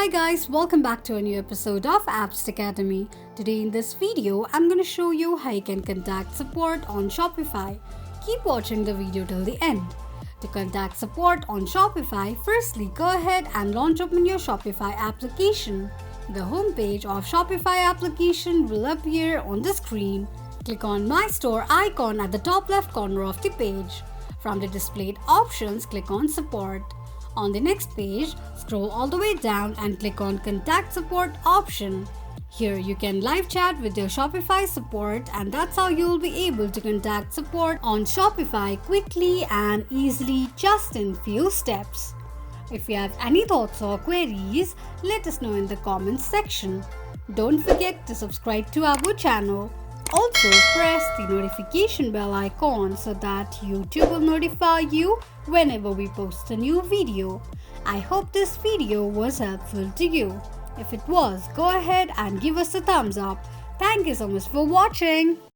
Hi guys, welcome back to a new episode of Apps Academy. Today in this video, I'm going to show you how you can contact support on Shopify. Keep watching the video till the end. To contact support on Shopify, firstly go ahead and open your Shopify application. The homepage of Shopify application will appear on the screen. Click on My Store icon at the top left corner of the page. From the displayed options, click on Support. On the next page, scroll all the way down and click on Contact Support option. Here you can live chat with your Shopify support, and that's how you'll be able to contact support on Shopify quickly and easily just in few steps. If you have any thoughts or queries, let us know in the comments section. Don't forget to subscribe to our channel. Also, press the notification bell icon so that YouTube will notify you whenever we post a new video. I hope this video was helpful to you. If it was, go ahead and give us a thumbs up. Thank you so much for watching.